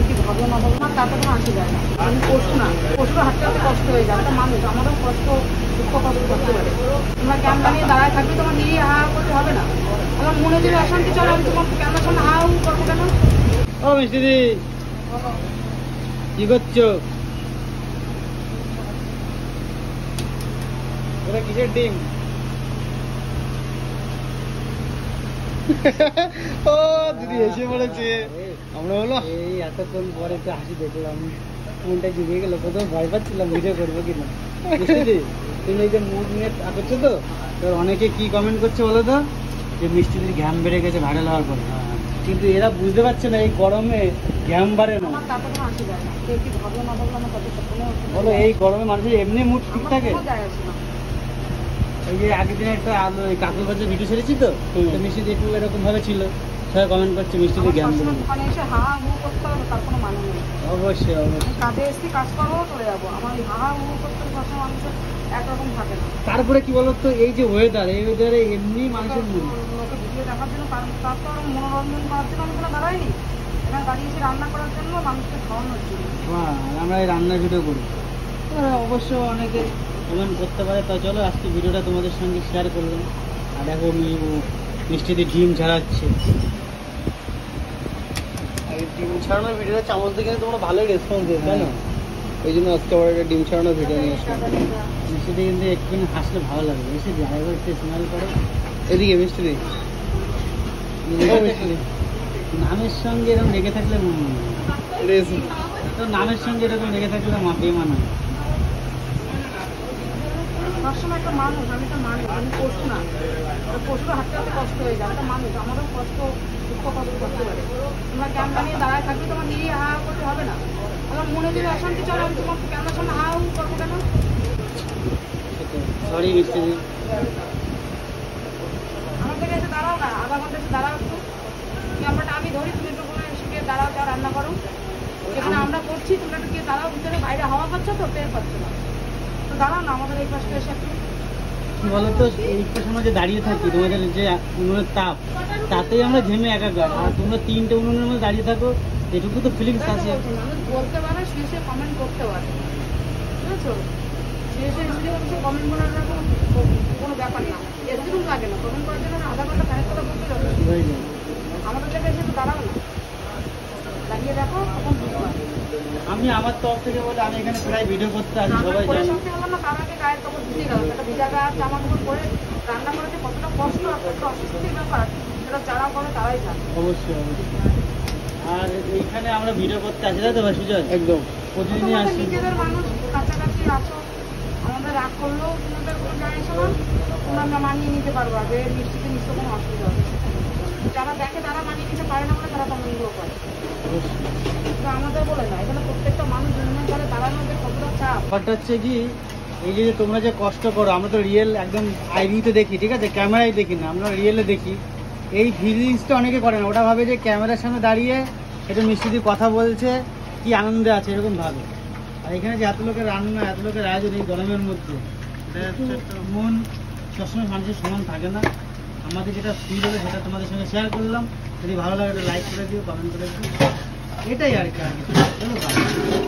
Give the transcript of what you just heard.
কি ভাবলো না ভাবলো না তাতে কোনো আসে যায় না। আমি পশু না, পশুর হাঁটতে হাঁটতে কষ্ট হয়ে যায়, একটা মানুষ আমারও কষ্ট দুঃখ কষ্ট করতে পারে। তোমরা ক্যামেরা নিয়ে দাঁড়ায় থাকবে, তোমার নিয়ে হা করতে হবে না। আমার মনে যদি অশান্তি চলে আমি তোমার ক্যামেরার সামনে হা করবো কেন? ও মিষ্টিদি কি করছো? ওরা কিসের ডিম? ও দিদি এসে পড়েছে। আমরা হলো এই এতক্ষণ পরে একটু হাসি দেখলাম, মনটা জুড়িয়ে গেল। প্রথমে ভয় পাচ্ছিলাম ভিডিও করবো কিনা। মিষ্টিদি তুমি এই যে মুড নিয়ে করছো তো, অনেকে কি কমেন্ট করছে বলো তো, যে মিষ্টিদির ঘ্যাম বেড়ে গেছে ভাইরাল হওয়ার পরে। কিন্তু এরা বুঝতে পারছে না এই গরমে ঘ্যাম বাড়ে না। বলো এই গরমে মানুষের এমনি মুড ঠিক থাকে। এই যে আগের দিনে একটা কাকুর কাছে ভিডিও ছেড়েছি তো, মিষ্টি একটু এরকম ভাবে ছিল, সবাই কমেন্ট করছে মিষ্টিতে জ্ঞান দেবেন। অবশ্যই অবশ্যই কাজে এসে কাজ করবো চলে যাবো, আমার হা হু করতে সবসময় মানুষের একরকম থাকে না। তারপরে কি বলতো, এই যে ওয়েদার, এই ওয়েদারে এমনি মানুষের লোকে ভিডিও দেখার জন্য তারপর মনোরঞ্জন করার জন্য আমি কোনো দাঁড়াইনি, এখানে দাঁড়িয়েছি রান্না করার জন্য, মানুষকে খাওয়ানোর জন্য। আমরা এই রান্নার ভিডিও করি, অবশ্য অনেকে কমেন্ট করতে পারে। তো চলো আজকে ভিডিওটা তোমাদের সঙ্গে শেয়ার করলাম। আর দেখো মিষ্টিতে ডিম ছাড়াচ্ছে। ডিম ছাড়ানোর ভিডিওটা চামচ দেখে তোমরা ভালোই রেসপন্স দিয়েছো, তাই না? ওই জন্য আজকে আবার একটা ডিম ছাড়ানোর ভিডিও নিয়ে আসলাম। মিষ্টিতে কিন্তু একটুখানি হাসলে ভালো লাগবে, বেশি ড্রাইভার একটু স্মেল করে। এদিকে মিষ্টিদি নামের সঙ্গে এরকম লেগে থাকলে তো নামের সঙ্গে এরকম লেগে থাকলে বেমানায়। সবসময় একটা মানুষ, আমি একটা মানুষ, আমি পশু না, পশুর হাঁটতে হাঁটতে কষ্ট হয়ে যায়, একটা মানুষ আমারও কষ্ট দুঃখ কষ্ট করতে পারে। তোমরা ক্যামেরা নিয়ে দাঁড়ায় থাকবে, তোমার নিয়ে হা করতে হবে না। আমার মনে যদি অশান্তি চলে আমি তোমার ক্যামেরার সামনে হা করবো কেন? সরি মিষ্টিদি, আমার থেকে এসে দাঁড়াও না, আধা ঘন্টা এসে দাঁড়াও একটু, ক্যামেরাটা আমি ধরি, তুমি একটু করে এসে গিয়ে দাঁড়াও, যা রান্না করো। যেখানে আমরা করছি তোমরা একটু গিয়ে দাঁড়াও, ভিতরে বাইরে হাওয়া পাচ্ছ তো, টের পাচ্ছ না, তো দাঁড়াও না আমাদের এই পাশে এসে একটু। কি বলতো, এইটা সময় যে দাঁড়িয়ে থাকি তোমাদের যে উনুনের তাপ, তাতেই আমরা ঘেমে একাকার। আর তোমরা তিনটে উনুনের মধ্যে দাঁড়িয়ে থাকো, এটুকু তো ফিলিংস আছে। মানুষ বলতে পারে, শেষে কমেন্ট করতে পারে, বুঝেছো? শেষে এসে কমেন্ট করার কোনো ব্যাপার না, এরকম লাগে না। কমেন্ট করার জন্য আধা ঘন্টা খানিক কথা বলতে যাবে, আমাদের থেকে এসে একটু দাঁড়াও না, দাঁড়িয়ে দেখো তখন বুঝবা। আমি আমার তরফ থেকে বলে আমি এখানে প্রায় ভিডিও করতে আসি, সবাই জানে। তার আগে গায়ের কাপড় ধুতে গেল, একটা ভিজা গায়ে জামা কাপড় পরে রান্না করেছে, কতটা কষ্ট, একটা অস্বস্তির ব্যাপার, সেটা যারা করে তারাই জানে। অবশ্যই অবশ্যই। আর এইখানে আমরা ভিডিও করতে আসি, তাই তো ভাই সুজয়? একদম প্রতিদিনই আসি। নিজেদের মানুষ কাছাকাছি আছো, আমাদের রাগ করলেও তোমাদের কোনো যায় আসে না, তোমরা মানিয়ে নিতে পারবো, যে মিষ্টিতে নিশ্চয় কোনো অসুবিধা হবে। যারা দেখে তারা মানিয়ে নিতে পারে না বলে তারা কমেন্টগুলো করে, তো আমাদের বলে না। এখানে প্রত্যেকটা মানুষ দুনিয়া করে দাঁড়ানোর যে কতটা চাপ। ব্যাপারটা হচ্ছে কি, এই যে তোমরা যে কষ্ট করো, আমরা তো রিয়েল একদম আইডিতে দেখি, ঠিক আছে, ক্যামেরায় দেখি না, আমরা রিয়েলে দেখি। এই ফিলিংসটা অনেকে করে না, ওটা ভাবে যে ক্যামেরার সামনে দাঁড়িয়ে একটু মিষ্টি দিয়ে কথা বলছে, কি আনন্দে আছে এরকম ভাবে। আর এখানে যে এত লোকের রান্না, এত লোকের আয়োজন এই গরমের মধ্যে, মন সবসময় মানুষের সমান থাকে না। আমাদের যেটা ফিল হলো সেটা তোমাদের সঙ্গে শেয়ার করলাম। যদি ভালো লাগে লাইক করে দিও, কমেন্ট করে দিও, এটাই আর কি।